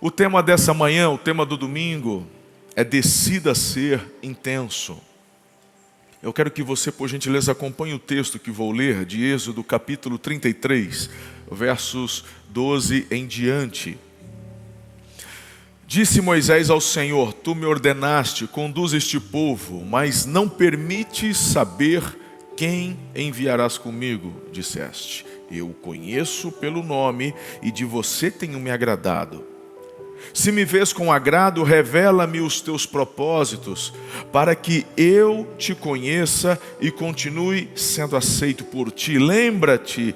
O tema dessa manhã, o tema do domingo, é decida ser intenso. Eu quero que você, por gentileza, acompanhe o texto que vou ler de Êxodo capítulo 33, versos 12 em diante. Disse Moisés ao Senhor: Tu me ordenaste, conduz este povo, mas não permites saber quem enviarás comigo, disseste. Eu o conheço pelo nome e de você tenho me agradado. Se me vês com agrado, revela-me os teus propósitos, para que eu te conheça e continue sendo aceito por ti. Lembra-te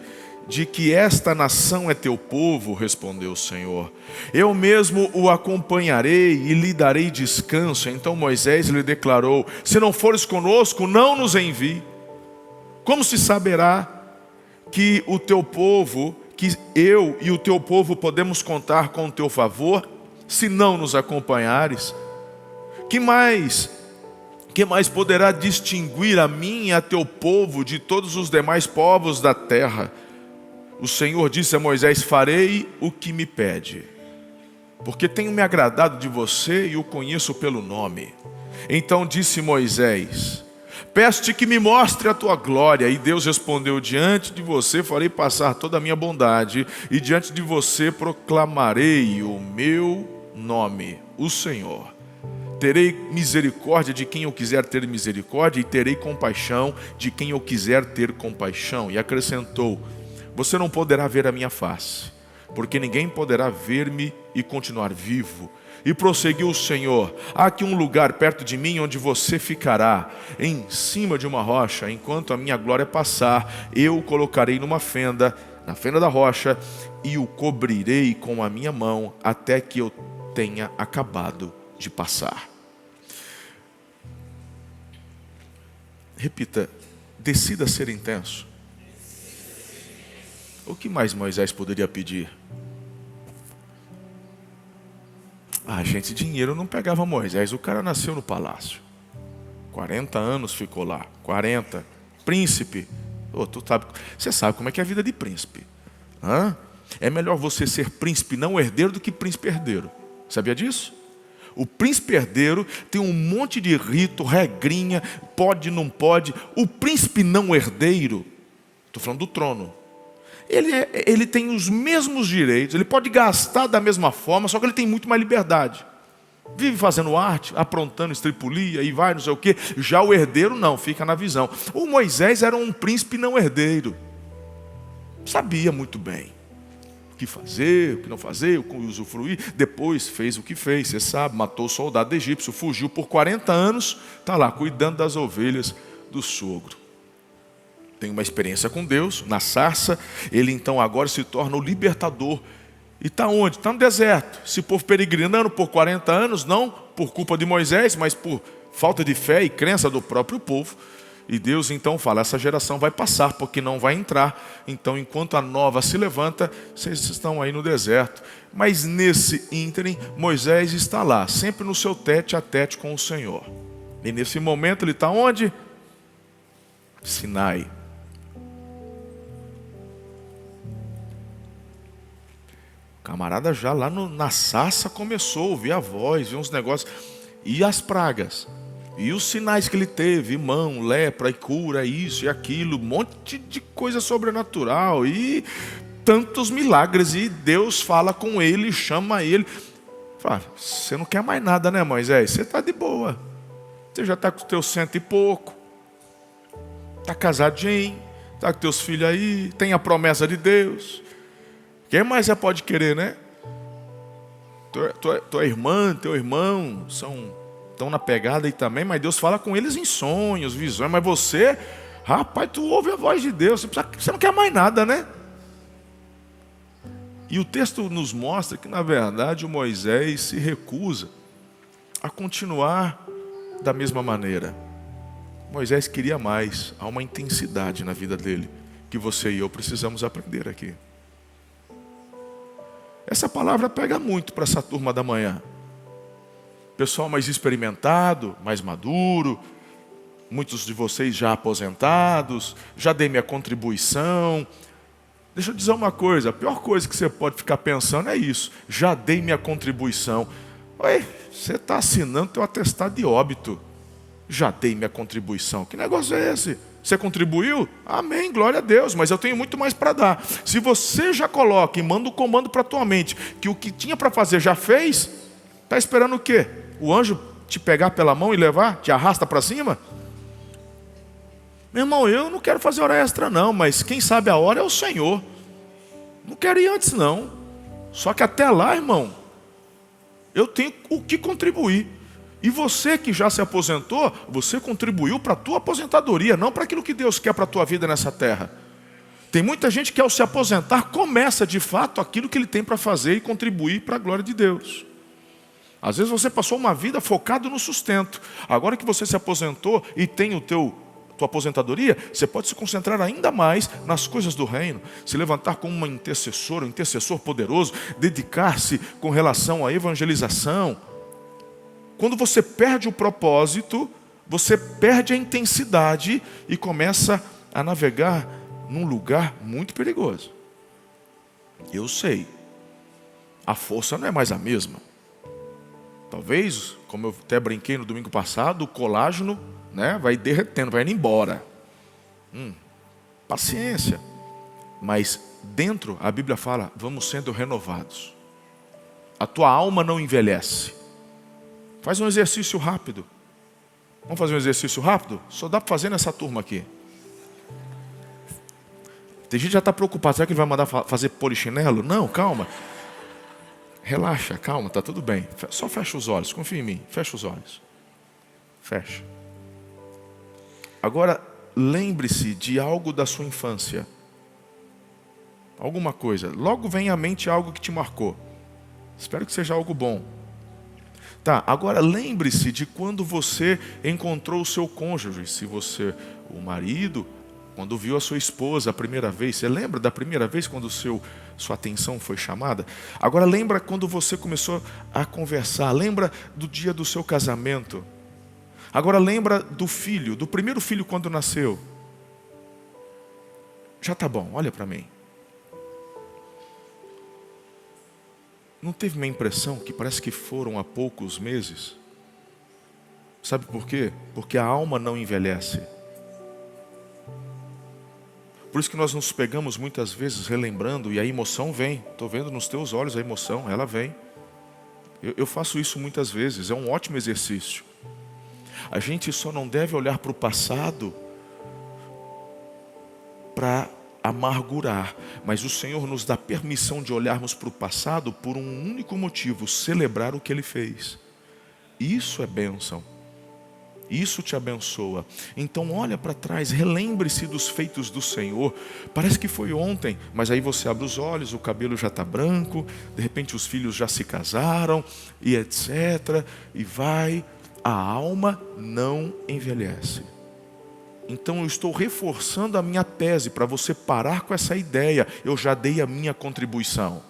de que esta nação é teu povo, respondeu o Senhor. Eu mesmo o acompanharei e lhe darei descanso. Então Moisés lhe declarou: se não fores conosco, não nos envie. Como se saberá que o teu povo, que eu e o teu povo podemos contar com o teu favor, se não nos acompanhares? Que mais poderá distinguir a mim e a teu povo de todos os demais povos da terra? O Senhor disse a Moisés: farei o que me pede, porque tenho me agradado de você e o conheço pelo nome. Então disse Moisés: peço-te que me mostre a tua glória. E Deus respondeu: diante de você farei passar toda a minha bondade, e diante de você proclamarei o meu nome, o Senhor. Terei misericórdia de quem eu quiser ter misericórdia, e terei compaixão de quem eu quiser ter compaixão. E acrescentou: você não poderá ver a minha face, porque ninguém poderá ver-me e continuar vivo. E prosseguiu o Senhor: há aqui um lugar perto de mim onde você ficará, em cima de uma rocha. Enquanto a minha glória passar, eu o colocarei numa fenda, na fenda da rocha, e o cobrirei com a minha mão até que eu tenha acabado de passar. Repita: decida ser intenso. O que mais Moisés poderia pedir? Gente, dinheiro não pegava Moisés. O cara nasceu no palácio, 40 anos ficou lá, 40, príncipe. Você sabe como é que é a vida de príncipe. É melhor você ser príncipe não herdeiro do que príncipe herdeiro. Sabia disso? O príncipe herdeiro tem um monte de rito, regrinha, pode, não pode. O príncipe não herdeiro, estou falando do trono, ele tem os mesmos direitos, ele pode gastar da mesma forma, só que ele tem muito mais liberdade. Vive fazendo arte, aprontando estripulia e vai, não sei o quê. Já o herdeiro não, fica na visão. O Moisés era um príncipe não herdeiro. Sabia muito bem o que fazer, o que não fazer, o que usufruir. Depois fez o que fez, você sabe, matou o soldado egípcio, fugiu por 40 anos, está lá cuidando das ovelhas do sogro. Tem uma experiência com Deus, na sarça. Ele então agora se torna o libertador. E está onde? Está no deserto. Esse povo peregrinando por 40 anos, não por culpa de Moisés, mas por falta de fé e crença do próprio povo. E Deus então fala: essa geração vai passar, porque não vai entrar. Então, enquanto a nova se levanta, vocês estão aí no deserto. Mas nesse ínterim, Moisés está lá, sempre no seu tete a tete com o Senhor. E nesse momento ele está onde? Sinai. O camarada já lá na sarça começou a ouvir a voz, ver uns negócios. E as pragas, e os sinais que ele teve: mão, lepra, e cura, isso e aquilo, um monte de coisa sobrenatural, e tantos milagres. E Deus fala com ele, chama ele. Fala: você não quer mais nada, né, Moisés? Você está de boa, você já está com os teus 100 e pouco, está casadinho, está com teus filhos aí, tem a promessa de Deus. Quem mais você pode querer, né? Tua irmã, teu irmão estão na pegada aí também, mas Deus fala com eles em sonhos, visões. Mas você, rapaz, tu ouve a voz de Deus, você não quer mais nada, né? E o texto nos mostra que, na verdade, o Moisés se recusa a continuar da mesma maneira. Moisés queria mais. Há uma intensidade na vida dele que você e eu precisamos aprender aqui. Essa palavra pega muito para essa turma da manhã. Pessoal mais experimentado, mais maduro, muitos de vocês já aposentados, já dei minha contribuição. Deixa eu dizer uma coisa, a pior coisa que você pode ficar pensando é isso. Já dei minha contribuição. Oi, você está assinando teu atestado de óbito. Já dei minha contribuição. Que negócio é esse? Você contribuiu? Amém, glória a Deus, mas eu tenho muito mais para dar. Se você já coloca e manda o comando para a tua mente, que o que tinha para fazer já fez, está esperando o quê? O anjo te pegar pela mão e levar? Te arrasta para cima? Meu irmão, eu não quero fazer hora extra não, mas quem sabe a hora é o Senhor. Não quero ir antes não. Só que até lá, irmão, eu tenho o que contribuir. E você que já se aposentou, você contribuiu para a tua aposentadoria, não para aquilo que Deus quer para a tua vida nessa terra. Tem muita gente que ao se aposentar, começa de fato aquilo que ele tem para fazer e contribuir para a glória de Deus. Às vezes você passou uma vida focado no sustento. Agora que você se aposentou e tem tua aposentadoria, você pode se concentrar ainda mais nas coisas do reino, se levantar como uma intercessora, um intercessor poderoso, dedicar-se com relação à evangelização. Quando você perde o propósito, você perde a intensidade e começa a navegar num lugar muito perigoso. Eu sei, a força não é mais a mesma. Talvez, como eu até brinquei no domingo passado, o colágeno, vai derretendo, vai indo embora. Paciência. Mas dentro, a Bíblia fala, vamos sendo renovados. A tua alma não envelhece. Faz um exercício rápido. Vamos fazer um exercício rápido? Só dá para fazer nessa turma aqui. Tem gente que já está preocupada. Será que ele vai mandar fazer polichinelo? Não, calma. Relaxa, calma, está tudo bem. Só fecha os olhos, confia em mim. Fecha os olhos. Fecha. Agora, lembre-se de algo da sua infância. Alguma coisa. Logo vem à mente algo que te marcou. Espero que seja algo bom. Tá, agora lembre-se de quando você encontrou o seu cônjuge. Se você, o marido, quando viu a sua esposa a primeira vez. Você lembra da primeira vez quando sua atenção foi chamada? Agora lembra quando você começou a conversar. Lembra do dia do seu casamento. Agora lembra do filho, do primeiro filho quando nasceu. Já tá bom, olha para mim. Não teve uma impressão que parece que foram há poucos meses? Sabe por quê? Porque a alma não envelhece. Por isso que nós nos pegamos muitas vezes relembrando e a emoção vem. Estou vendo nos teus olhos a emoção, ela vem. Eu faço isso muitas vezes, é um ótimo exercício. A gente só não deve olhar para o passado para amargurar, mas o Senhor nos dá permissão de olharmos para o passado por um único motivo: celebrar o que Ele fez. Isso é bênção. Isso te abençoa. Então olha para trás, relembre-se dos feitos do Senhor. Parece que foi ontem, mas aí você abre os olhos, o cabelo já está branco, de repente os filhos já se casaram, e etc. E vai, a alma não envelhece. Então eu estou reforçando a minha tese para você parar com essa ideia. Eu já dei a minha contribuição.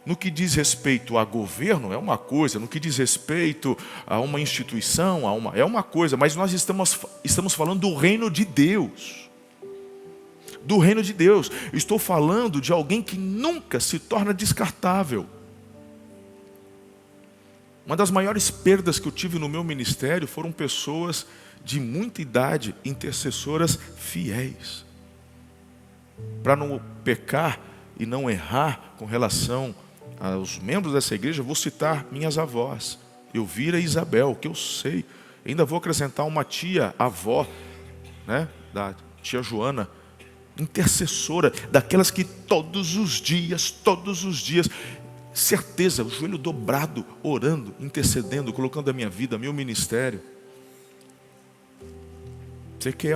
No que diz respeito a governo é uma coisa, no que diz respeito a uma instituição é uma coisa, mas nós estamos falando do reino de Deus. Do reino de Deus. Eu estou falando de alguém que nunca se torna descartável. Uma das maiores perdas que eu tive no meu ministério foram pessoas de muita idade, intercessoras fiéis. Para não pecar e não errar com relação aos membros dessa igreja, vou citar minhas avós, Elvira e Isabel, que eu sei. Ainda vou acrescentar uma tia, avó, da tia Joana, intercessora, daquelas que todos os dias, certeza, o joelho dobrado, orando, intercedendo, colocando a minha vida, meu ministério. Você quer...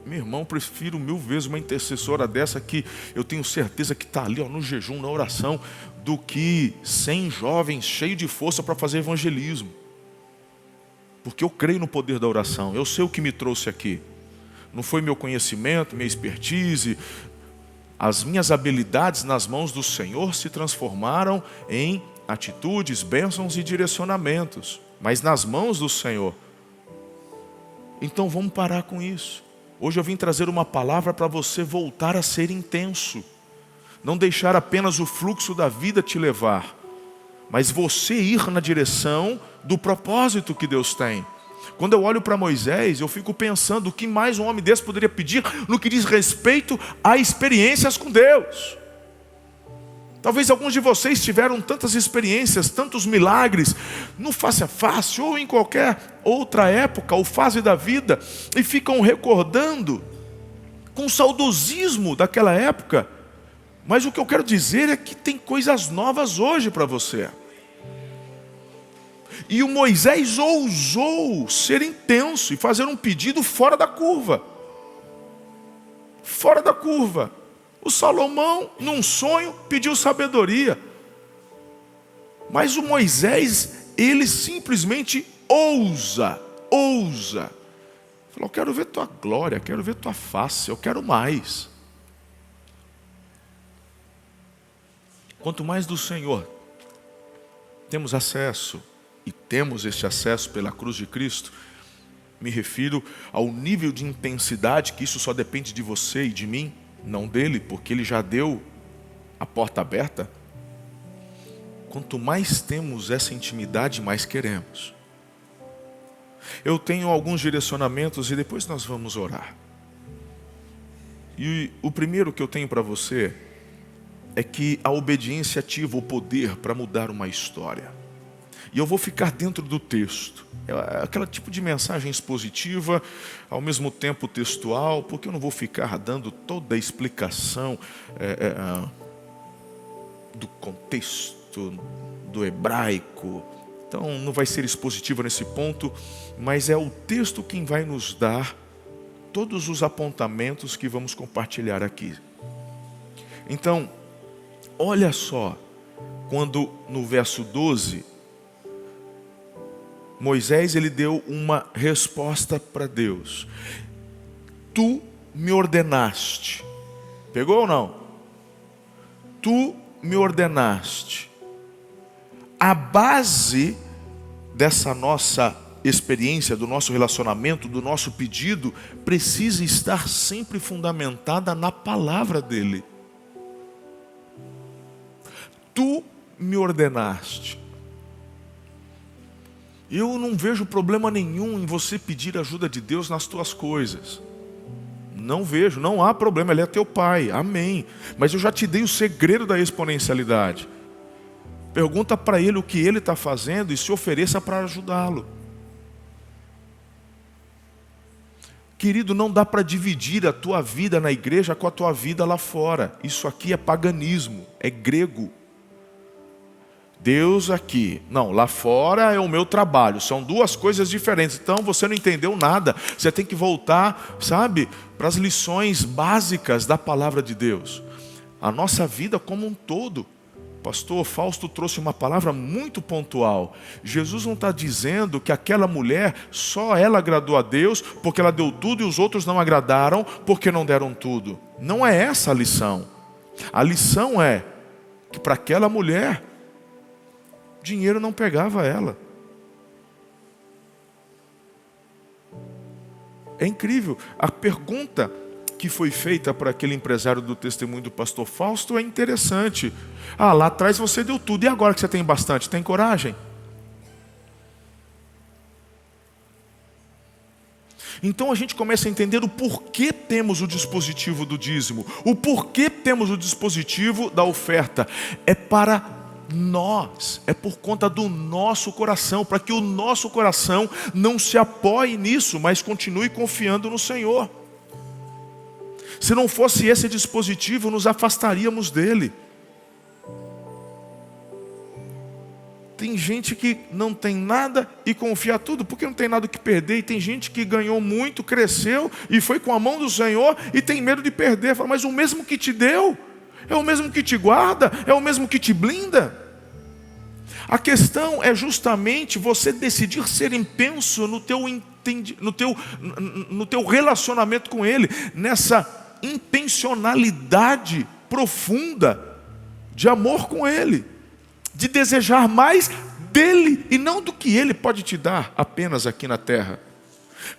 Meu irmão, prefiro 1000 vezes uma intercessora dessa que eu tenho certeza que está ali no jejum, na oração, do que 100 jovens cheios de força para fazer evangelismo. Porque eu creio no poder da oração. Eu sei o que me trouxe aqui. Não foi meu conhecimento, minha expertise. As minhas habilidades nas mãos do Senhor se transformaram em atitudes, bênçãos e direcionamentos. Mas nas mãos do Senhor. Então vamos parar com isso. Hoje eu vim trazer uma palavra para você voltar a ser intenso. Não deixar apenas o fluxo da vida te levar, mas você ir na direção do propósito que Deus tem. Quando eu olho para Moisés, eu fico pensando o que mais um homem desse poderia pedir no que diz respeito a experiências com Deus. Talvez alguns de vocês tiveram tantas experiências, tantos milagres, no face a face ou em qualquer outra época ou fase da vida, e ficam recordando com saudosismo daquela época. Mas o que eu quero dizer é que tem coisas novas hoje para você. E o Moisés ousou ser intenso e fazer um pedido fora da curva. Fora da curva. O Salomão, num sonho, pediu sabedoria. Mas o Moisés, ele simplesmente ousa. Falou, eu quero ver tua glória, quero ver tua face, eu quero mais. Quanto mais do Senhor temos acesso, e temos este acesso pela cruz de Cristo, me refiro ao nível de intensidade, que isso só depende de você e de mim, não dele, porque ele já deu a porta aberta. Quanto mais temos essa intimidade, mais queremos. Eu tenho alguns direcionamentos e depois nós vamos orar. E o primeiro que eu tenho para você é que a obediência ativa o poder para mudar uma história. E eu vou ficar dentro do texto. É aquele tipo de mensagem expositiva, ao mesmo tempo textual, porque eu não vou ficar dando toda a explicação do contexto do hebraico. Então não vai ser expositiva nesse ponto, mas é o texto quem vai nos dar todos os apontamentos que vamos compartilhar aqui. Então, olha só, quando no verso 12, Moisés ele deu uma resposta para Deus. Tu me ordenaste. Pegou ou não? Tu me ordenaste. A base dessa nossa experiência, do nosso relacionamento, do nosso pedido, precisa estar sempre fundamentada na palavra dele. Tu me ordenaste. Eu não vejo problema nenhum em você pedir ajuda de Deus nas tuas coisas. Não vejo, não há problema, Ele é teu Pai, amém. Mas eu já te dei o segredo da exponencialidade. Pergunta para Ele o que Ele está fazendo e se ofereça para ajudá-lo. Querido, não dá para dividir a tua vida na igreja com a tua vida lá fora. Isso aqui é paganismo, é grego. Deus aqui, não, lá fora é o meu trabalho, são duas coisas diferentes. Então você não entendeu nada, você tem que voltar, sabe, para as lições básicas da palavra de Deus. A nossa vida como um todo. Pastor Fausto trouxe uma palavra muito pontual. Jesus não está dizendo que aquela mulher, só ela agradou a Deus porque ela deu tudo e os outros não agradaram porque não deram tudo. Não é essa a lição. A lição é que para aquela mulher, dinheiro não pegava ela. É incrível. A pergunta que foi feita para aquele empresário do testemunho do pastor Fausto é interessante. Ah, lá atrás você deu tudo, e agora que você tem bastante, tem coragem? Então a gente começa a entender o porquê temos o dispositivo do dízimo, o porquê temos o dispositivo da oferta. É para nós, é por conta do nosso coração, para que o nosso coração não se apoie nisso, mas continue confiando no Senhor. Se não fosse esse dispositivo, nos afastaríamos dele. Tem gente que não tem nada e confia tudo, porque não tem nada que perder. E tem gente que ganhou muito, cresceu e foi com a mão do Senhor e tem medo de perder. Fala, mas o mesmo que te deu, é o mesmo que te guarda, é o mesmo que te blinda. A questão é justamente você decidir ser intenso no teu relacionamento com Ele, nessa intencionalidade profunda de amor com Ele, de desejar mais dele e não do que Ele pode te dar apenas aqui na terra.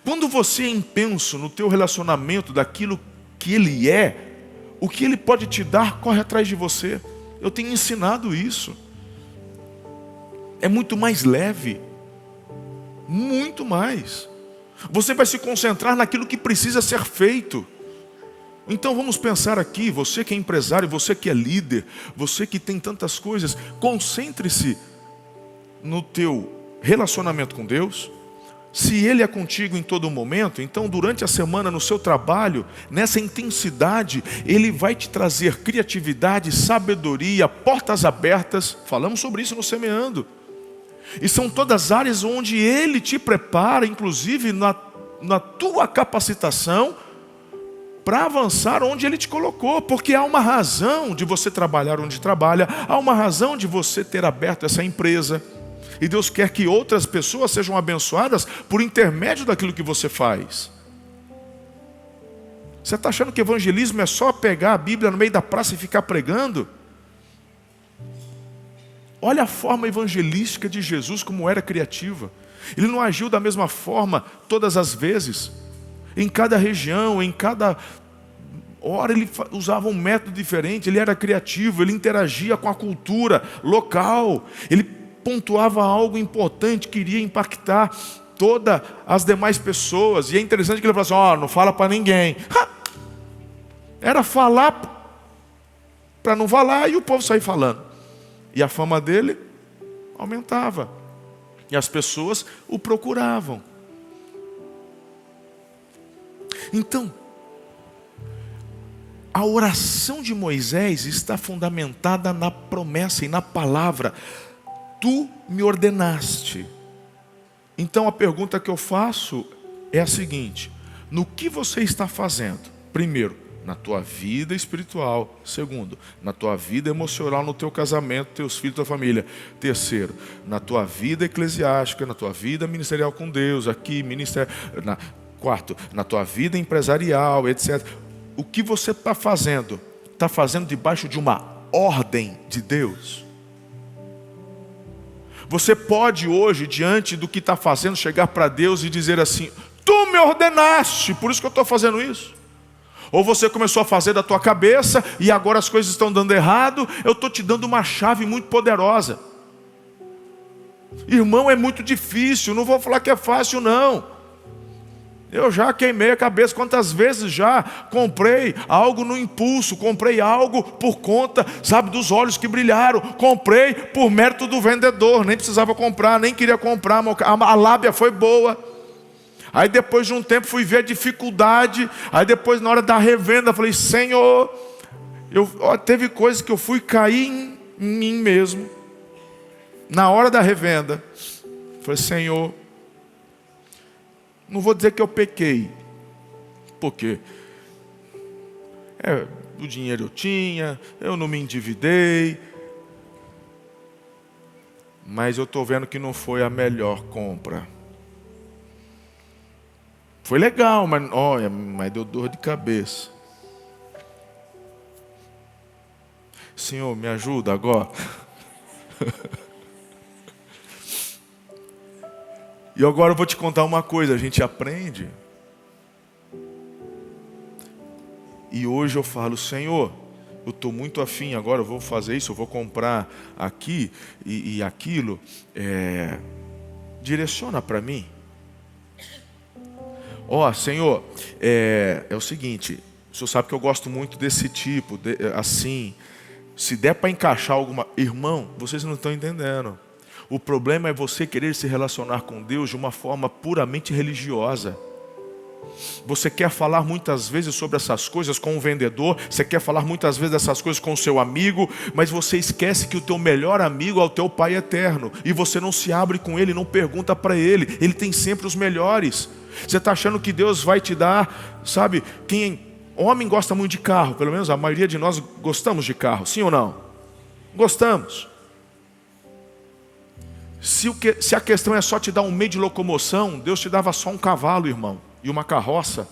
Quando você é intenso no teu relacionamento daquilo que Ele é, o que Ele pode te dar corre atrás de você. Eu tenho ensinado isso. É muito mais leve. Muito mais. Você vai se concentrar naquilo que precisa ser feito. Então vamos pensar aqui, você que é empresário, você que é líder, você que tem tantas coisas, concentre-se no teu relacionamento com Deus. Se Ele é contigo em todo momento, então durante a semana no seu trabalho, nessa intensidade, Ele vai te trazer criatividade, sabedoria, portas abertas. Falamos sobre isso no Semeando. E são todas áreas onde Ele te prepara, inclusive na tua capacitação, para avançar onde Ele te colocou. Porque há uma razão de você trabalhar onde trabalha, há uma razão de você ter aberto essa empresa. E Deus quer que outras pessoas sejam abençoadas por intermédio daquilo que você faz. Você está achando que evangelismo é só pegar a Bíblia no meio da praça e ficar pregando? Olha a forma evangelística de Jesus, como era criativa. Ele não agiu da mesma forma todas as vezes. Em cada região, em cada hora ele usava um método diferente. Ele era criativo, ele interagia com a cultura local. Ele pontuava algo importante, queria impactar todas as demais pessoas. E é interessante que ele falou assim, não fala para ninguém. Era falar para não falar e o povo sair falando. E a fama dele aumentava. E as pessoas o procuravam. Então, a oração de Moisés está fundamentada na promessa e na palavra. Tu me ordenaste. Então a pergunta que eu faço é a seguinte: no que você está fazendo? Primeiro, na tua vida espiritual. Segundo, na tua vida emocional, no teu casamento, teus filhos, tua família. Terceiro, na tua vida eclesiástica, na tua vida ministerial com Deus, aqui, ministério. Quarto, na tua vida empresarial, etc. O que você está fazendo? Está fazendo debaixo de uma ordem de Deus? Você pode hoje, diante do que está fazendo, chegar para Deus e dizer assim: tu me ordenaste, por isso que eu estou fazendo isso. Ou você começou a fazer da tua cabeça e agora as coisas estão dando errado, eu estou te dando uma chave muito poderosa. Irmão, é muito difícil, não vou falar que é fácil não. Eu já queimei a cabeça, quantas vezes já comprei algo no impulso, comprei algo por conta, sabe, dos olhos que brilharam, comprei por mérito do vendedor, nem precisava comprar, nem queria comprar, a lábia foi boa. Aí depois de um tempo fui ver a dificuldade, aí depois na hora da revenda falei: Senhor, teve coisas que eu fui cair em mim mesmo, na hora da revenda. Falei: Senhor, não vou dizer que eu pequei, porque o dinheiro eu tinha, eu não me endividei, mas eu estou vendo que não foi a melhor compra. Foi legal, mas deu dor de cabeça. Senhor, me ajuda agora. E agora eu vou te contar uma coisa, a gente aprende. E hoje eu falo: Senhor, eu estou muito afim, agora eu vou fazer isso, eu vou comprar aqui e aquilo. Direciona para mim. Senhor, é o seguinte, o Senhor sabe que eu gosto muito desse tipo, assim, se der para encaixar alguma... Irmão, vocês não estão entendendo. O problema é você querer se relacionar com Deus de uma forma puramente religiosa. Você quer falar muitas vezes sobre essas coisas com o vendedor, você quer falar muitas vezes dessas coisas com o seu amigo, mas você esquece que o teu melhor amigo é o teu Pai eterno, e você não se abre com Ele, não pergunta para Ele, Ele tem sempre os melhores. Você está achando que Deus vai te dar, sabe, homem gosta muito de carro, pelo menos a maioria de nós gostamos de carro, sim ou não? Gostamos. Se a questão é só te dar um meio de locomoção, Deus te dava só um cavalo, irmão, e uma carroça.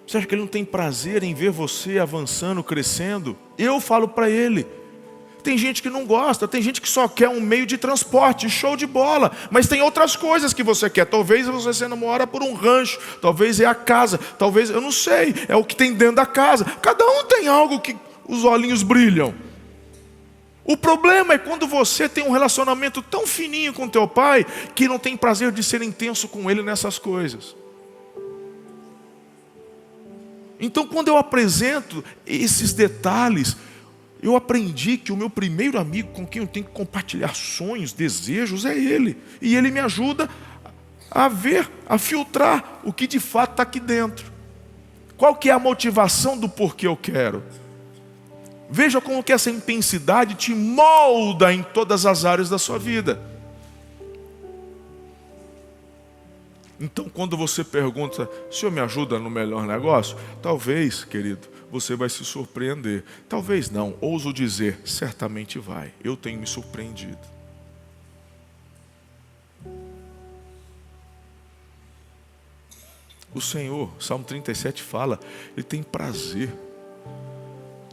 Você acha que Ele não tem prazer em ver você avançando, crescendo? Eu falo para Ele: Tem gente que não gosta, tem gente que só quer um meio de transporte, show de bola. Mas tem outras coisas que você quer. Talvez você não mora por um rancho, talvez é a casa, talvez, eu não sei, é o que tem dentro da casa. Cada um tem algo que os olhinhos brilham. O problema é quando você tem um relacionamento tão fininho com teu pai, que não tem prazer de ser intenso com ele nessas coisas. Então, quando eu apresento esses detalhes, eu aprendi que o meu primeiro amigo com quem eu tenho que compartilhar sonhos, desejos, é ele. E ele me ajuda a ver, a filtrar o que de fato está aqui dentro. Qual que é a motivação do porquê eu quero? Veja como que essa intensidade te molda em todas as áreas da sua vida. Então, quando você pergunta, o senhor me ajuda no melhor negócio? Talvez, querido, você vai se surpreender. Talvez não, ouso dizer, certamente vai. Eu tenho me surpreendido. O Senhor, Salmo 37 fala, Ele tem prazer,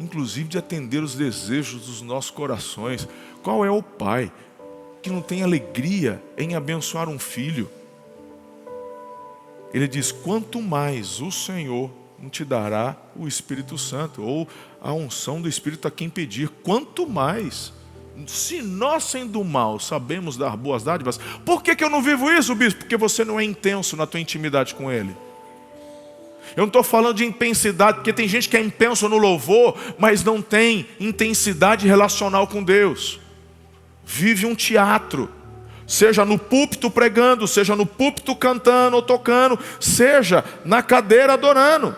inclusive de atender os desejos dos nossos corações. Qual é o pai que não tem alegria em abençoar um filho? Ele diz, quanto mais o Senhor não te dará o Espírito Santo, ou a unção do Espírito a quem pedir. Quanto mais, se nós sendo mal sabemos dar boas dádivas, por que eu não vivo isso, bispo? Porque você não é intenso na tua intimidade com Ele. Eu não estou falando de intensidade, porque tem gente que é intenso no louvor, mas não tem intensidade relacional com Deus. Vive um teatro. Seja no púlpito pregando, seja no púlpito cantando ou tocando, seja na cadeira adorando.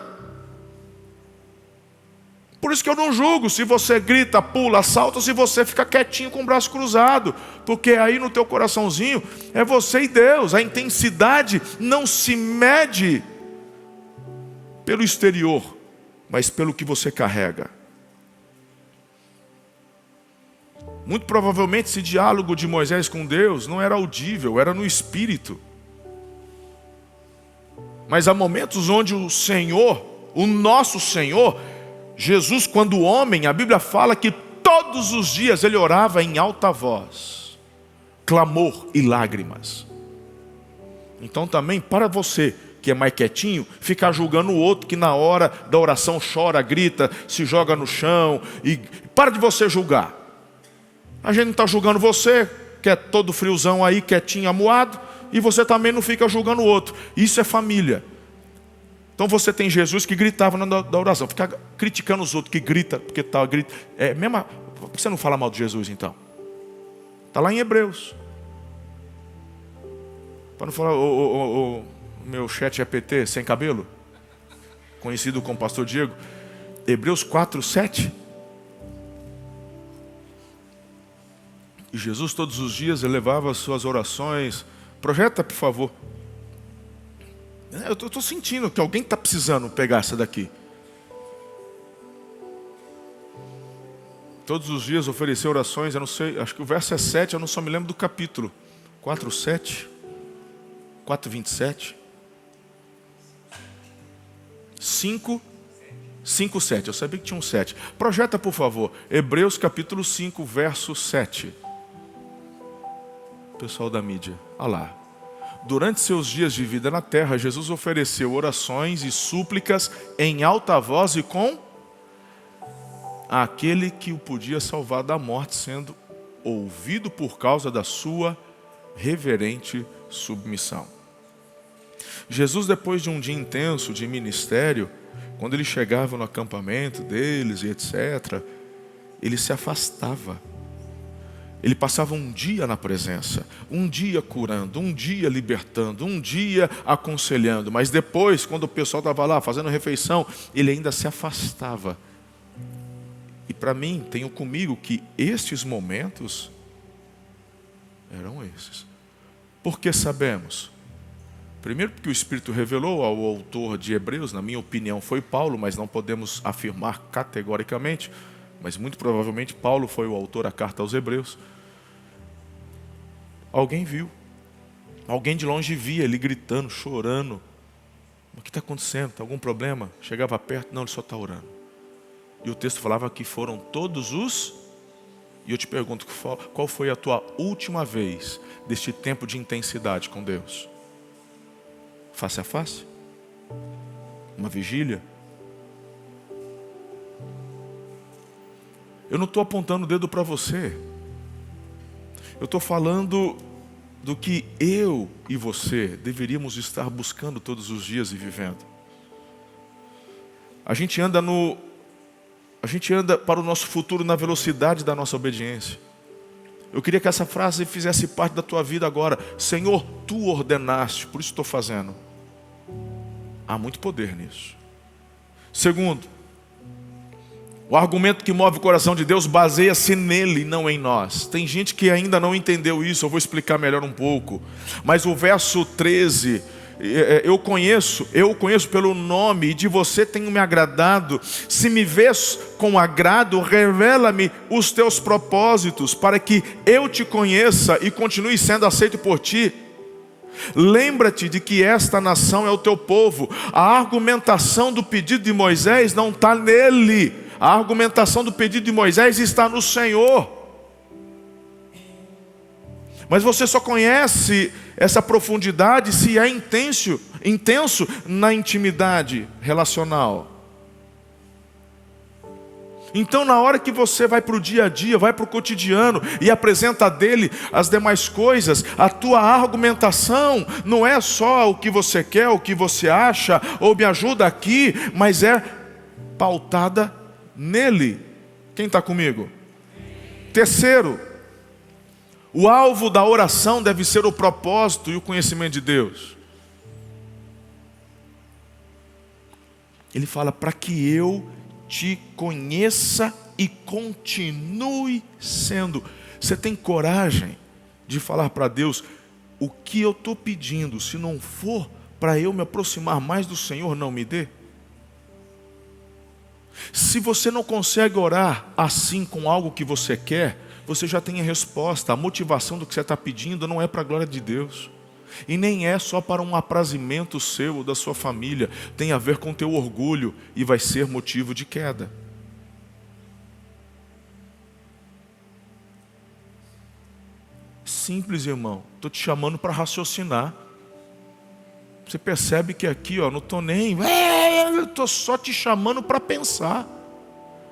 Por isso que eu não julgo se você grita, pula, salta, ou se você fica quietinho com o braço cruzado. Porque aí no teu coraçãozinho é você e Deus. A intensidade não se mede pelo exterior, mas pelo que você carrega. Muito provavelmente esse diálogo de Moisés com Deus não era audível, era no espírito. Mas há momentos onde o Senhor, o nosso Senhor, Jesus, quando homem, a Bíblia fala que todos os dias ele orava em alta voz, clamor e lágrimas. Então também para você que é mais quietinho, ficar julgando o outro que na hora da oração chora, grita, se joga no chão, e para de você julgar. A gente não está julgando você, que é todo friozão aí, quietinho, amuado, e você também não fica julgando o outro. Isso é família. Então você tem Jesus que gritava na oração, fica criticando os outros que grita, porque tal, grita. Por que você não fala mal de Jesus então? Está lá em Hebreus. Para não falar o meu chat GPT sem cabelo, conhecido como pastor Diego, Hebreus 4:7. E Jesus todos os dias elevava as suas orações. Projeta, por favor. Eu estou sentindo que alguém está precisando pegar essa daqui. Todos os dias oferecer orações, eu não sei, acho que o verso é 7, eu não só me lembro do capítulo. 4:7, 4:27, 5:7, eu sabia que tinha um 7. Projeta, por favor, Hebreus capítulo 5, verso 7. Pessoal da mídia, olha lá. Durante seus dias de vida na terra, Jesus ofereceu orações e súplicas em alta voz e com aquele que o podia salvar da morte, sendo ouvido por causa da sua reverente submissão. Jesus, depois de um dia intenso de ministério, quando ele chegava no acampamento deles e etc., ele se afastava. Ele passava um dia na presença, um dia curando, um dia libertando, um dia aconselhando. Mas depois, quando o pessoal estava lá fazendo refeição, ele ainda se afastava. E para mim, tenho comigo que estes momentos eram esses. Por que sabemos? Primeiro porque o Espírito revelou ao autor de Hebreus, na minha opinião foi Paulo, mas não podemos afirmar categoricamente, mas muito provavelmente Paulo foi o autor da carta aos Hebreus. Alguém viu, alguém de longe via ele gritando, chorando. O que está acontecendo? Tem algum problema? Chegava perto, não, ele só está orando. E o texto falava que foram todos os E eu te pergunto, qual foi a tua última vez deste tempo de intensidade com Deus? Face a face? Uma vigília? Eu não estou apontando o dedo para você. Eu estou falando do que eu e você deveríamos estar buscando todos os dias e vivendo. A gente anda para o nosso futuro na velocidade da nossa obediência. Eu queria que essa frase fizesse parte da tua vida agora. Senhor, Tu ordenaste, por isso estou fazendo. Há muito poder nisso. Segundo, o argumento que move o coração de Deus baseia-se nele, não em nós. Tem gente que ainda não entendeu isso, eu vou explicar melhor um pouco. Mas o verso 13, eu conheço pelo nome, e de você tenho me agradado. Se me vês com agrado, revela-me os teus propósitos, para que eu te conheça e continue sendo aceito por ti. Lembra-te de que esta nação é o teu povo. A argumentação do pedido de Moisés não está nele. A argumentação do pedido de Moisés está no Senhor. Mas você só conhece essa profundidade se é intenso na intimidade relacional. Então, na hora que você vai para o dia a dia, vai para o cotidiano e apresenta a dele as demais coisas, a tua argumentação não é só o que você quer, o que você acha, ou me ajuda aqui, mas é pautada nele. Quem está comigo? Terceiro, o alvo da oração deve ser o propósito e o conhecimento de Deus. Ele fala, para que eu te conheça e continue sendo. Você tem coragem de falar para Deus, o que eu estou pedindo, se não for para eu me aproximar mais do Senhor, não me dê? Se você não consegue orar assim com algo que você quer, você já tem a resposta. A motivação do que você está pedindo não é para a glória de Deus. E nem é só para um aprazimento seu ou da sua família. Tem a ver com teu orgulho e vai ser motivo de queda. Simples, irmão. Estou te chamando para raciocinar. Você percebe que aqui, não estou nem... eu estou só te chamando para pensar.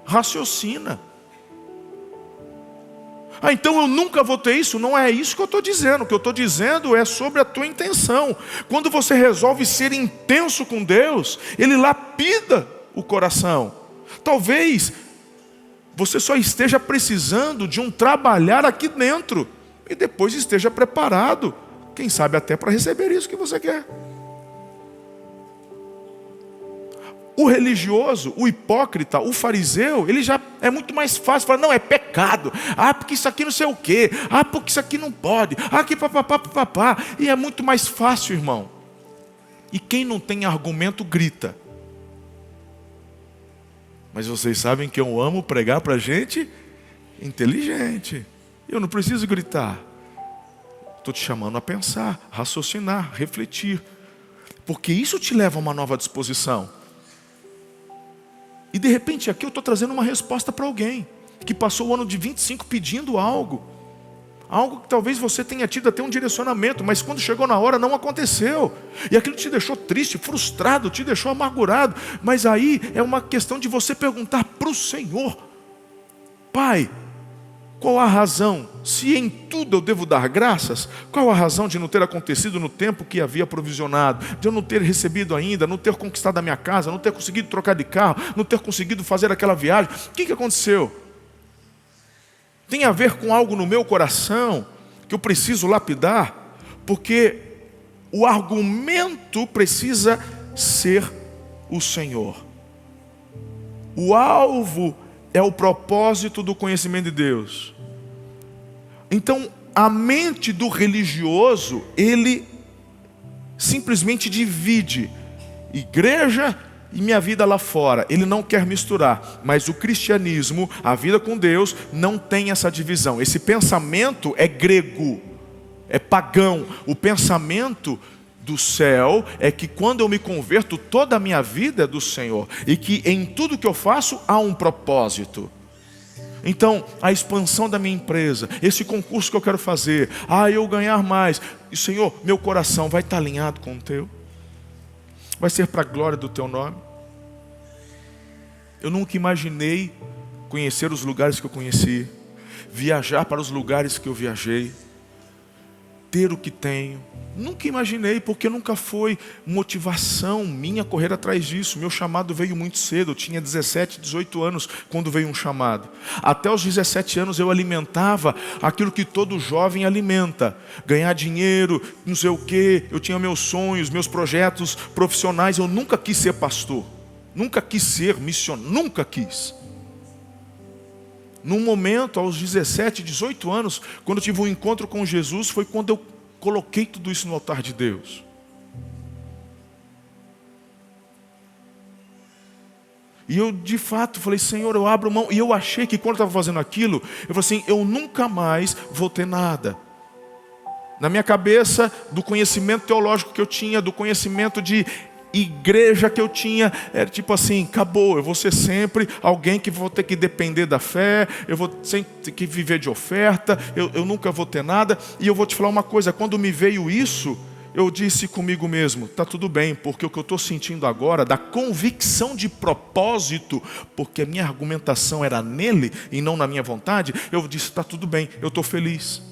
Raciocina. Então eu nunca vou ter isso. Não é isso que eu estou dizendo. O que eu estou dizendo é sobre a tua intenção. Quando você resolve ser intenso com Deus, Ele lapida o coração. Talvez você só esteja precisando de um trabalhar aqui dentro. E depois esteja preparado. Quem sabe até para receber isso que você quer. O religioso, o hipócrita, o fariseu, ele já é muito mais fácil falar, não, é pecado. Porque isso aqui não sei o quê. Porque isso aqui não pode. Que papapá. E é muito mais fácil, irmão. E quem não tem argumento, grita. Mas vocês sabem que eu amo pregar para gente inteligente. Eu não preciso gritar. Estou te chamando a pensar, raciocinar, refletir. Porque isso te leva a uma nova disposição. E de repente aqui eu estou trazendo uma resposta para alguém que passou o ano de 25 pedindo algo. Algo que talvez você tenha tido até um direcionamento, mas quando chegou na hora não aconteceu. E aquilo te deixou triste, frustrado, te deixou amargurado. Mas aí é uma questão de você perguntar para o Senhor: Pai, qual a razão? Se em tudo eu devo dar graças, qual a razão de não ter acontecido no tempo que havia provisionado? De eu não ter recebido ainda, não ter conquistado a minha casa, não ter conseguido trocar de carro, não ter conseguido fazer aquela viagem? O que aconteceu? Tem a ver com algo no meu coração que eu preciso lapidar? Porque o argumento precisa ser o Senhor. O alvo é o propósito do conhecimento de Deus. Então, a mente do religioso, ele simplesmente divide igreja e minha vida lá fora. Ele não quer misturar. Mas o cristianismo, a vida com Deus, não tem essa divisão. Esse pensamento é grego, é pagão. O pensamento do céu é que quando eu me converto, toda a minha vida é do Senhor. E que em tudo que eu faço há um propósito. Então, a expansão da minha empresa, esse concurso que eu quero fazer, eu ganhar mais. E Senhor, meu coração vai estar alinhado com o Teu? Vai ser para a glória do Teu nome? Eu nunca imaginei conhecer os lugares que eu conheci, viajar para os lugares que eu viajei, ter o que tenho. Nunca imaginei, porque nunca foi motivação minha correr atrás disso. Meu chamado veio muito cedo, eu tinha 17, 18 anos quando veio um chamado. Até os 17 anos eu alimentava aquilo que todo jovem alimenta. Ganhar dinheiro, não sei o quê. Eu tinha meus sonhos, meus projetos profissionais. Eu nunca quis ser pastor, nunca quis ser missionário, nunca quis. Num momento, aos 17, 18 anos, quando eu tive um encontro com Jesus, foi quando eu coloquei tudo isso no altar de Deus. E eu de fato falei, Senhor, eu abro mão. E eu achei que quando eu estava fazendo aquilo, eu falei assim, eu nunca mais vou ter nada. Na minha cabeça, do conhecimento teológico que eu tinha, do conhecimento de igreja que eu tinha, era tipo assim, acabou, eu vou ser sempre alguém que vou ter que depender da fé, eu vou sempre ter que viver de oferta, eu nunca vou ter nada. E eu vou te falar uma coisa, quando me veio isso, eu disse comigo mesmo, tá tudo bem, porque o que eu estou sentindo agora, da convicção de propósito, porque a minha argumentação era nele e não na minha vontade, eu disse, tá tudo bem, eu estou feliz.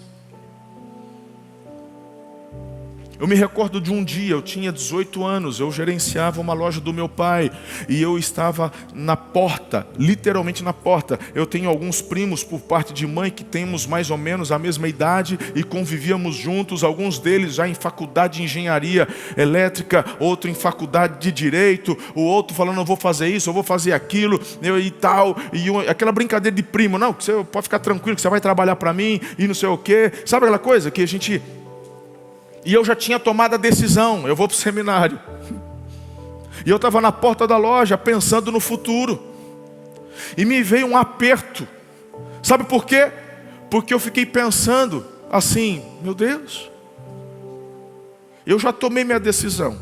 Eu me recordo de um dia, eu tinha 18 anos, eu gerenciava uma loja do meu pai e eu estava na porta, literalmente na porta. Eu tenho alguns primos por parte de mãe que temos mais ou menos a mesma idade e convivíamos juntos, alguns deles já em faculdade de engenharia elétrica, outro em faculdade de direito, o outro falando, eu vou fazer isso, eu vou fazer aquilo, e tal, aquela brincadeira de primo, não, você pode ficar tranquilo que você vai trabalhar para mim e não sei o quê. Sabe aquela coisa que a gente... E eu já tinha tomado a decisão, eu vou para o seminário. E eu estava na porta da loja pensando no futuro. E me veio um aperto. Sabe por quê? Porque eu fiquei pensando assim, meu Deus, eu já tomei minha decisão.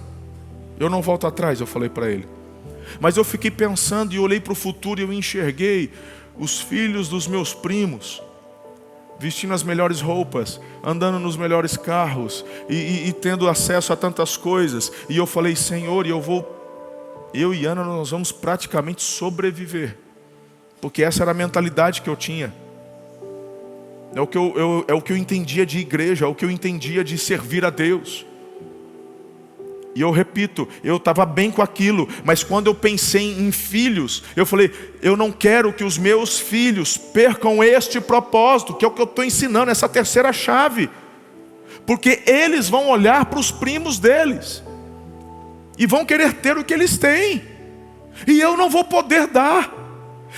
Eu não volto atrás, eu falei para ele. Mas eu fiquei pensando e olhei para o futuro e eu enxerguei os filhos dos meus primos vestindo as melhores roupas, andando nos melhores carros e tendo acesso a tantas coisas. E eu falei, Senhor, eu e Ana, nós vamos praticamente sobreviver. Porque essa era a mentalidade que eu tinha. É o que eu entendia de igreja, é o que eu entendia de servir a Deus. E eu repito, eu estava bem com aquilo, mas quando eu pensei em filhos, eu falei, eu não quero que os meus filhos percam este propósito, que é o que eu estou ensinando, essa terceira chave. Porque eles vão olhar para os primos deles, e vão querer ter o que eles têm, e eu não vou poder dar.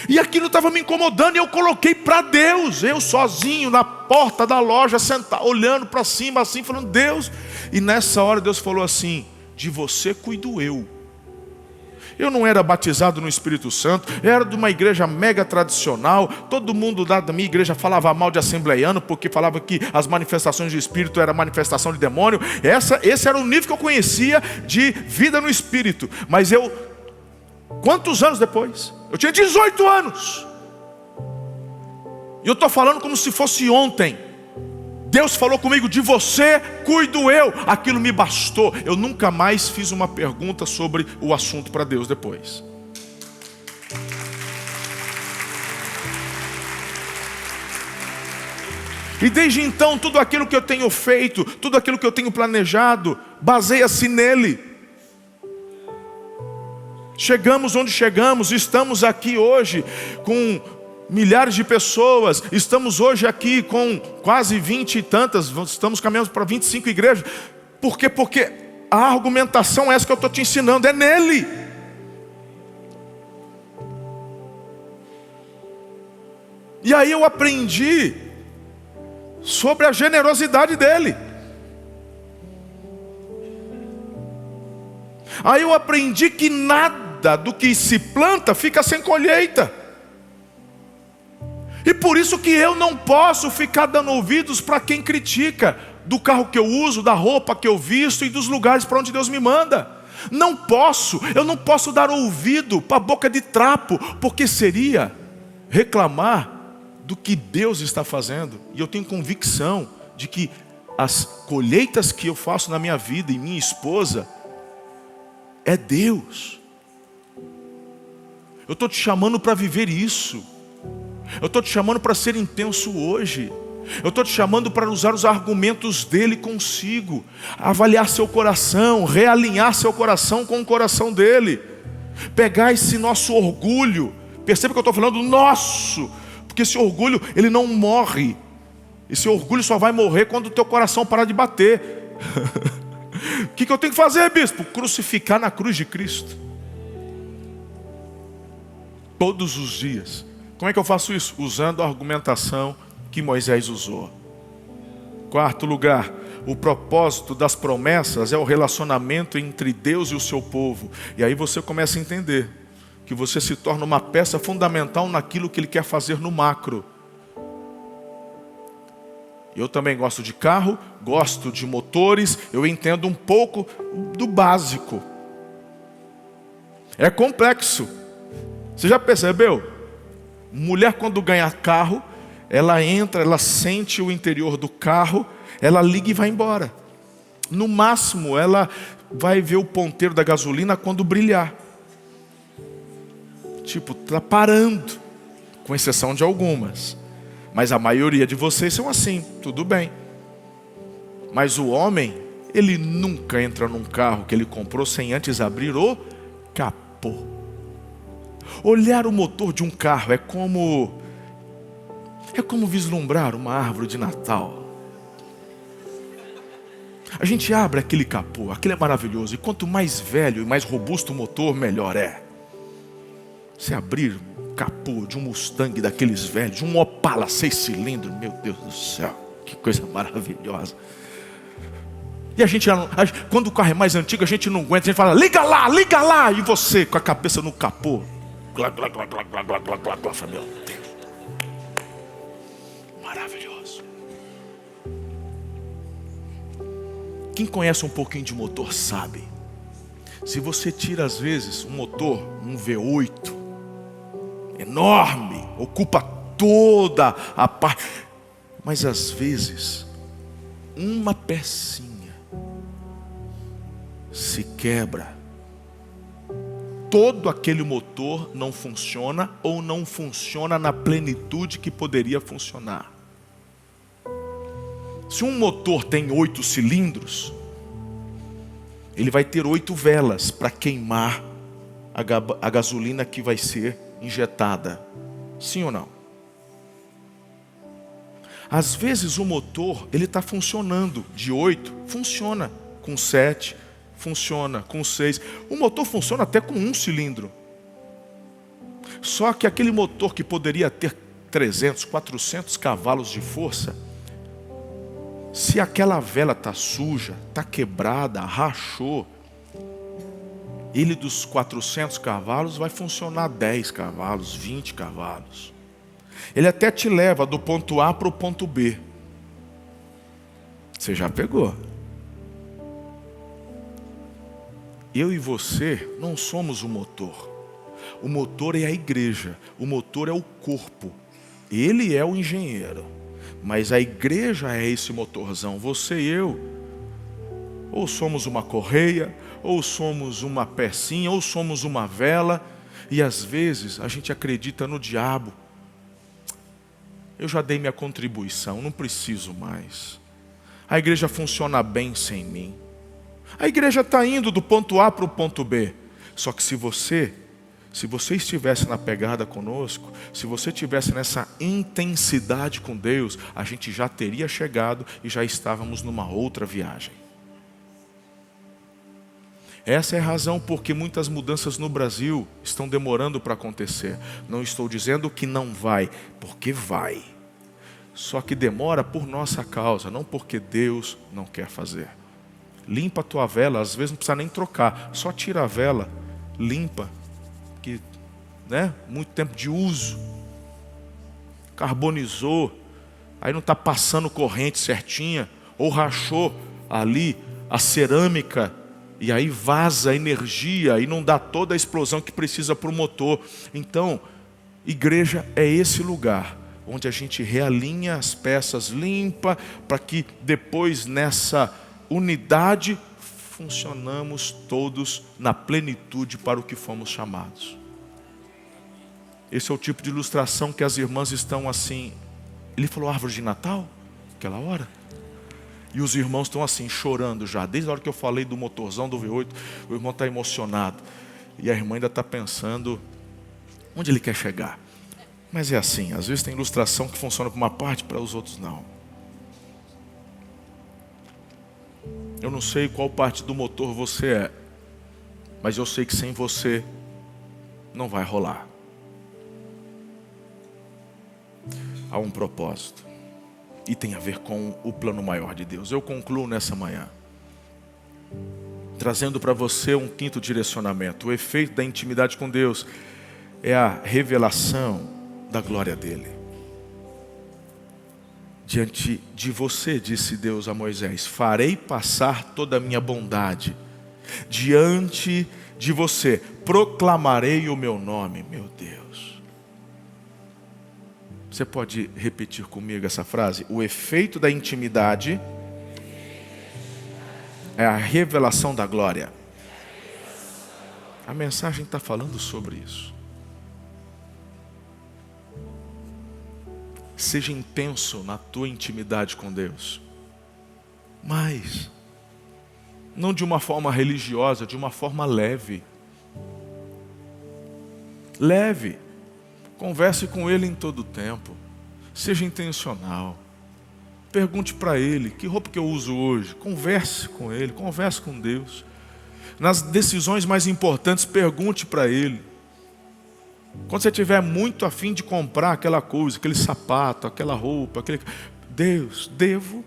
E aquilo estava me incomodando, e eu coloquei para Deus, eu sozinho na porta da loja, sentado, olhando para cima assim, falando, Deus. E nessa hora Deus falou assim, de você cuido eu. Eu não era batizado no Espírito Santo, era de uma igreja mega tradicional, todo mundo da minha igreja falava mal de assembleiano, porque falava que as manifestações de Espírito era manifestação de demônio. Esse era o nível que eu conhecia de vida no Espírito. Mas quantos anos depois? Eu tinha 18 anos. E eu estou falando como se fosse ontem. Deus falou comigo, de você cuido eu. Aquilo me bastou. Eu nunca mais fiz uma pergunta sobre o assunto para Deus depois. E desde então, tudo aquilo que eu tenho feito, tudo aquilo que eu tenho planejado, baseia-se nele. Chegamos onde chegamos, estamos aqui hoje com milhares de pessoas, estamos hoje aqui com quase 20 e tantas, estamos caminhando para 25 igrejas. Por quê? Porque a argumentação é essa que eu estou te ensinando, é nele. E aí eu aprendi sobre a generosidade dele. Aí eu aprendi que nada do que se planta fica sem colheita. E por isso que eu não posso ficar dando ouvidos para quem critica do carro que eu uso, da roupa que eu visto e dos lugares para onde Deus me manda. Não posso, eu não posso dar ouvido para a boca de trapo, porque seria reclamar do que Deus está fazendo. E eu tenho convicção de que as colheitas que eu faço na minha vida e minha esposa é Deus. Eu estou te chamando para viver isso. Eu estou te chamando para ser intenso hoje. Eu estou te chamando para usar os argumentos dele consigo, avaliar seu coração, realinhar seu coração com o coração dele, pegar esse nosso orgulho. Perceba que eu estou falando nosso, porque esse orgulho ele não morre. Esse orgulho só vai morrer quando o teu coração parar de bater. O que eu tenho que fazer, bispo? Crucificar na cruz de Cristo todos os dias. Como é que eu faço isso? Usando a argumentação que Moisés usou. Quarto lugar, o propósito das promessas é o relacionamento entre Deus e o seu povo. E aí você começa a entender que você se torna uma peça fundamental naquilo que Ele quer fazer no macro. Eu também gosto de carro, gosto de motores, eu entendo um pouco do básico. É complexo. Você já percebeu? Mulher quando ganha carro, ela entra, ela sente o interior do carro, ela liga e vai embora. No máximo, ela vai ver o ponteiro da gasolina quando brilhar. Tipo, está parando, com exceção de algumas. Mas a maioria de vocês são assim, tudo bem. Mas o homem, ele nunca entra num carro que ele comprou sem antes abrir o capô. Olhar o motor de um carro é como vislumbrar uma árvore de Natal. A gente abre aquele capô, aquele é maravilhoso. E quanto mais velho e mais robusto o motor, melhor é. Você abrir o capô de um Mustang daqueles velhos, de um Opala 6 cilindros, meu Deus do céu, que coisa maravilhosa. E quando o carro é mais antigo, a gente não aguenta, a gente fala, liga lá, e você com a cabeça no capô, glá, glá, glá, glá, glá, glá, glá, glá, glá, meu Deus. Maravilhoso. Quem conhece um pouquinho de motor sabe. Se você tira às vezes um motor, um V8, enorme, ocupa toda a parte, mas às vezes uma pecinha se quebra, todo aquele motor não funciona ou não funciona na plenitude que poderia funcionar. Se um motor tem 8 cilindros, ele vai ter 8 velas para queimar a gasolina que vai ser injetada. Sim ou não? Às vezes o motor ele está funcionando de 8, funciona com 7, funciona com 6. O motor funciona até com 1 cilindro. Só que aquele motor que poderia ter 300, 400 cavalos de força, se aquela vela está suja, está quebrada, rachou, ele dos 400 cavalos vai funcionar 10 cavalos, 20 cavalos. Ele até te leva do ponto A para o ponto B. Você já pegou. Eu e você não somos o motor. O motor é a igreja. O motor é o corpo. Ele é o engenheiro. Mas a igreja é esse motorzão. Você e eu. Ou somos uma correia, ou somos uma pecinha, ou somos uma vela. E às vezes a gente acredita no diabo. Eu já dei minha contribuição, não preciso mais. A igreja funciona bem sem mim. A igreja está indo do ponto A para o ponto B. Só que se você estivesse na pegada conosco, se você estivesse nessa intensidade com Deus, a gente já teria chegado e já estávamos numa outra viagem. Essa é a razão porque muitas mudanças no Brasil estão demorando para acontecer. Não estou dizendo que não vai, porque vai. Só que demora por nossa causa, não porque Deus não quer fazer. Limpa a tua vela, às vezes não precisa nem trocar, só tira a vela, limpa, que, muito tempo de uso, carbonizou, aí não está passando corrente certinha, ou rachou ali a cerâmica, e aí vaza a energia, e não dá toda a explosão que precisa para o motor. Então, igreja é esse lugar, onde a gente realinha as peças, limpa, para que depois nessa unidade funcionamos todos na plenitude para o que fomos chamados. Esse é o tipo de ilustração que as irmãs estão assim. Ele falou árvore de Natal, aquela hora. E os irmãos estão assim, chorando já. Desde a hora que eu falei do motorzão do V8, o irmão está emocionado. E a irmã ainda está pensando onde ele quer chegar. Mas é assim, às vezes tem ilustração que funciona para uma parte, para os outros não. Eu não sei qual parte do motor você é, mas eu sei que sem você não vai rolar. Há um propósito. E tem a ver com o plano maior de Deus. Eu concluo nessa manhã, trazendo para você um quinto direcionamento. O efeito da intimidade com Deus é a revelação da glória dele. Diante de você, disse Deus a Moisés, farei passar toda a minha bondade. Diante de você, proclamarei o meu nome. Meu Deus. Você pode repetir comigo essa frase? O efeito da intimidade é a revelação da glória. A mensagem está falando sobre isso. Seja intenso na tua intimidade com Deus. Mas não de uma forma religiosa, de uma forma leve. Leve. Converse com Ele em todo o tempo. Seja intencional. Pergunte para Ele, que roupa que eu uso hoje? Converse com Ele, converse com Deus. Nas decisões mais importantes, pergunte para Ele. Quando você estiver muito afim de comprar aquela coisa, aquele sapato, aquela roupa, Deus, devo.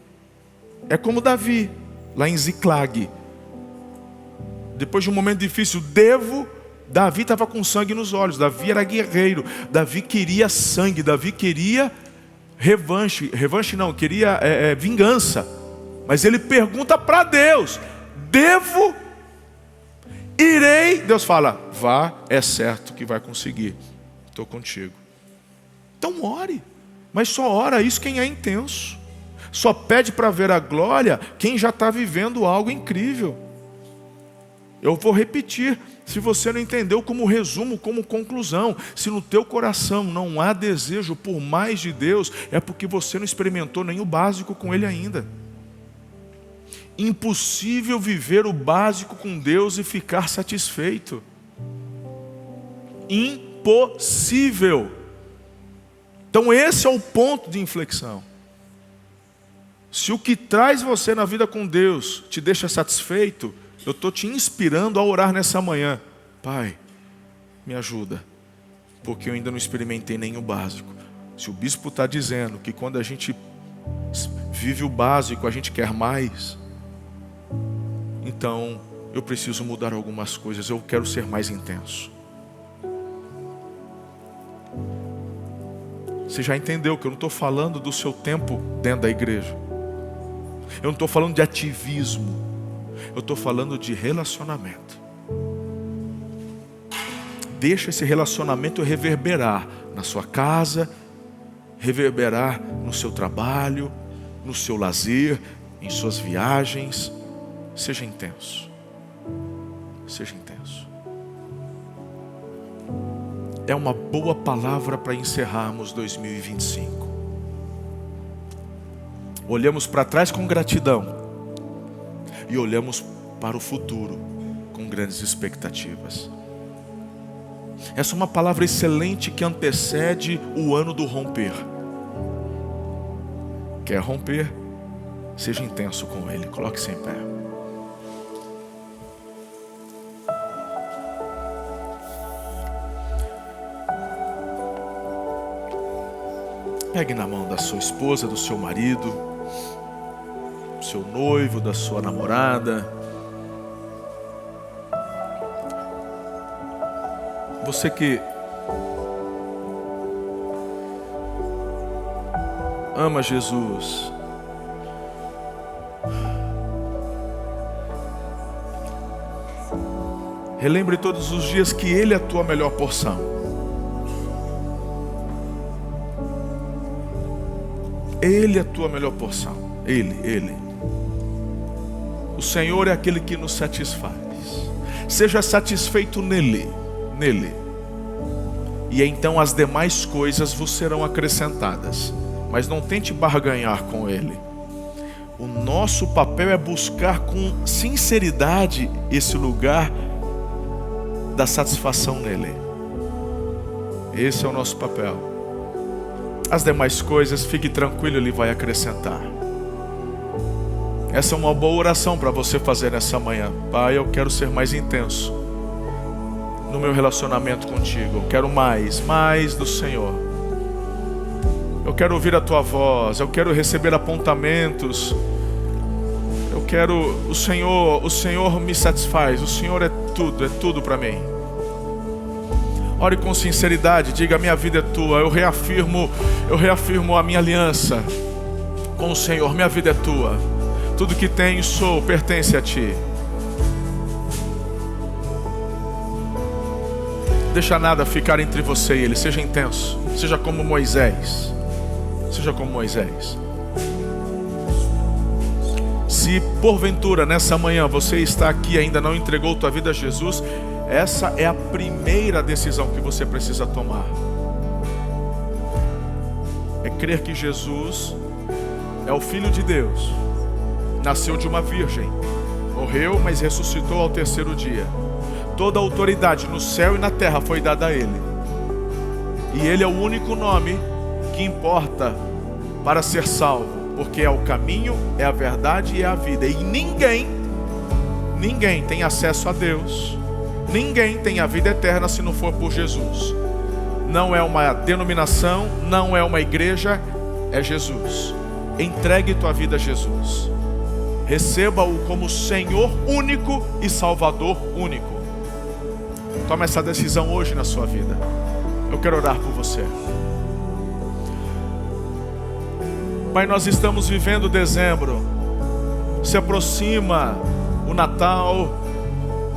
É como Davi, lá em Ziclag. Depois de um momento difícil, devo. Davi estava com sangue nos olhos, Davi era guerreiro, Davi queria sangue, Davi queria revanche não, queria vingança. Mas ele pergunta para Deus, devo, irei, Deus fala, vá, é certo que vai conseguir, estou contigo. Então ore, mas só ora isso quem é intenso, só pede para ver a glória quem já está vivendo algo incrível. Eu vou repetir, se você não entendeu como resumo, como conclusão, se no teu coração não há desejo por mais de Deus, é porque você não experimentou nem o básico com Ele ainda. Impossível viver o básico com Deus e ficar satisfeito. Impossível. Então esse é o ponto de inflexão. Se o que traz você na vida com Deus te deixa satisfeito, eu estou te inspirando a orar nessa manhã. Pai, me ajuda, porque eu ainda não experimentei nem o básico. Se o bispo está dizendo que quando a gente vive o básico, a gente quer mais, então eu preciso mudar algumas coisas, eu quero ser mais intenso. Você já entendeu que eu não estou falando do seu tempo dentro da igreja. Eu não estou falando de ativismo. Eu estou falando de relacionamento. Deixa esse relacionamento reverberar na sua casa, reverberar no seu trabalho, no seu lazer, em suas viagens. Seja intenso. Seja intenso. É uma boa palavra para encerrarmos 2025. Olhamos para trás com gratidão. E olhamos para o futuro com grandes expectativas. Essa é uma palavra excelente que antecede o ano do romper. Quer romper? Seja intenso com Ele. Coloque-se em pé. Pegue na mão da sua esposa, do seu marido, do seu noivo, da sua namorada. Você que ama Jesus, relembre todos os dias que Ele é a tua melhor porção. Ele é a tua melhor porção. Ele. O Senhor é aquele que nos satisfaz. Seja satisfeito nele. E então as demais coisas vos serão acrescentadas. Mas não tente barganhar com Ele. O nosso papel é buscar com sinceridade esse lugar da satisfação nele. Esse é o nosso papel. As demais coisas, fique tranquilo, Ele vai acrescentar. Essa é uma boa oração para você fazer nessa manhã. Pai, eu quero ser mais intenso no meu relacionamento contigo. Eu quero mais do Senhor. Eu quero ouvir a tua voz. Eu quero receber apontamentos. Eu quero o Senhor me satisfaz. O Senhor é tudo para mim. Ore com sinceridade, diga: minha vida é tua. Eu reafirmo a minha aliança com o Senhor. Minha vida é tua. Tudo que tenho, sou, pertence a ti. Deixa nada ficar entre você e Ele. Seja intenso. Seja como Moisés. Se porventura nessa manhã você está aqui e ainda não entregou tua vida a Jesus, essa é a primeira decisão que você precisa tomar. É crer que Jesus é o Filho de Deus. Nasceu de uma virgem. Morreu, mas ressuscitou ao terceiro dia. Toda a autoridade no céu e na terra foi dada a Ele. E Ele é o único nome que importa para ser salvo, porque é o caminho, é a verdade e é a vida. E ninguém tem acesso a Deus, ninguém tem a vida eterna se não for por Jesus. Não é uma denominação, não é uma igreja, é Jesus. Entregue tua vida a Jesus. Receba-o como Senhor único e Salvador único. Toma essa decisão hoje na sua vida. Eu quero orar por você. Pai, nós estamos vivendo dezembro. Se aproxima o Natal.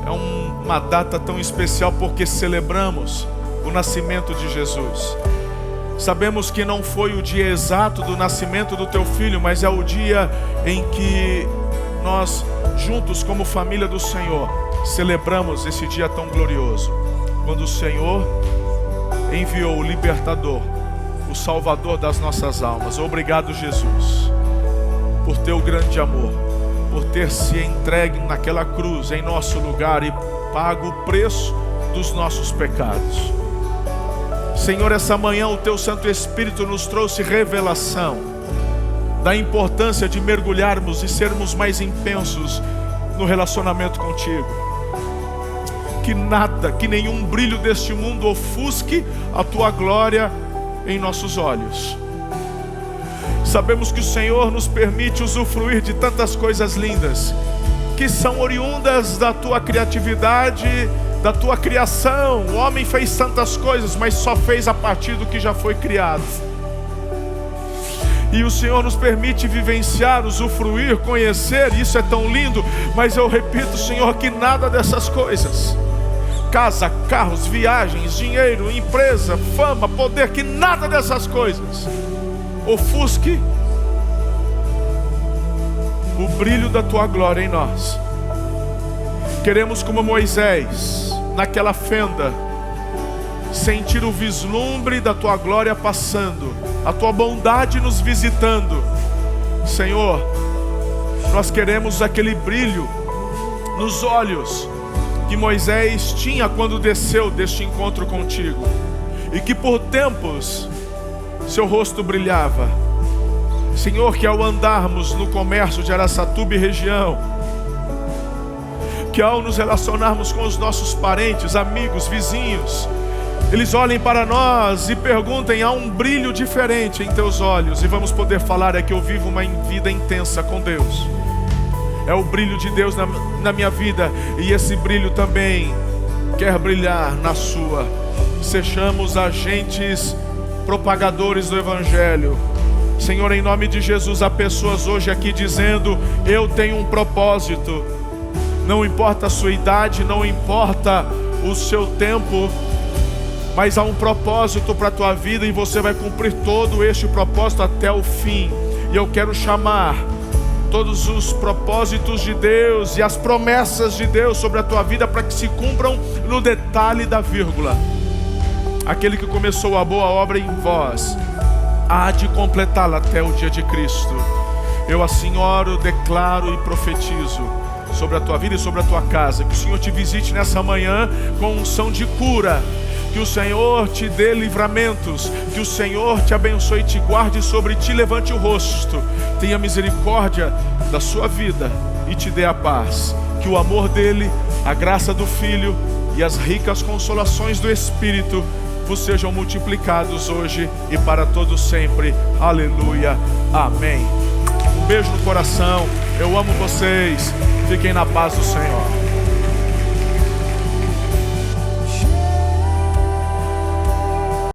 É uma data tão especial porque celebramos o nascimento de Jesus. Sabemos que não foi o dia exato do nascimento do teu filho, mas é o dia em que nós, juntos como família do Senhor, celebramos esse dia tão glorioso, quando o Senhor enviou o libertador, o salvador das nossas almas. Obrigado, Jesus, por teu grande amor, por ter se entregue naquela cruz em nosso lugar e pago o preço dos nossos pecados. Senhor, essa manhã o teu Santo Espírito nos trouxe revelação da importância de mergulharmos e sermos mais intensos no relacionamento contigo. Que nada, que nenhum brilho deste mundo ofusque a tua glória em nossos olhos. Sabemos que o Senhor nos permite usufruir de tantas coisas lindas que são oriundas da tua criatividade, da tua criação. O homem fez tantas coisas, mas só fez a partir do que já foi criado. E o Senhor nos permite vivenciar, usufruir, conhecer. Isso é tão lindo. Mas eu repito, Senhor, que nada dessas coisas, casa, carros, viagens, dinheiro, empresa, fama, poder, que nada dessas coisas ofusque o brilho da tua glória em nós. Queremos, como Moisés, naquela fenda, sentir o vislumbre da tua glória passando, a tua bondade nos visitando. Senhor, nós queremos aquele brilho nos olhos que Moisés tinha quando desceu deste encontro contigo, e que por tempos seu rosto brilhava. Senhor, que ao andarmos no comércio de Araçatuba e região, que ao nos relacionarmos com os nossos parentes, amigos, vizinhos, eles olhem para nós e perguntem: há um brilho diferente em teus olhos, e vamos poder falar: é que eu vivo uma vida intensa com Deus. É o brilho de Deus na minha vida, e esse brilho também quer brilhar na sua. Sejamos agentes propagadores do Evangelho. Senhor, em nome de Jesus, há pessoas hoje aqui dizendo: eu tenho um propósito. Não importa a sua idade, não importa o seu tempo, mas há um propósito para a tua vida e você vai cumprir todo este propósito até o fim. E eu quero chamar todos os propósitos de Deus e as promessas de Deus sobre a tua vida para que se cumpram no detalhe da vírgula. Aquele que começou a boa obra em vós há de completá-la até o dia de Cristo. Eu assim oro, declaro e profetizo sobre a tua vida e sobre a tua casa, que o Senhor te visite nessa manhã com unção de cura, que o Senhor te dê livramentos, que o Senhor te abençoe e te guarde, sobre ti levante o rosto, tenha misericórdia da sua vida e te dê a paz. Que o amor dele, a graça do Filho e as ricas consolações do Espírito vos sejam multiplicados hoje e para todos sempre. Aleluia, amém. Um beijo no coração, eu amo vocês, fiquem na paz do Senhor.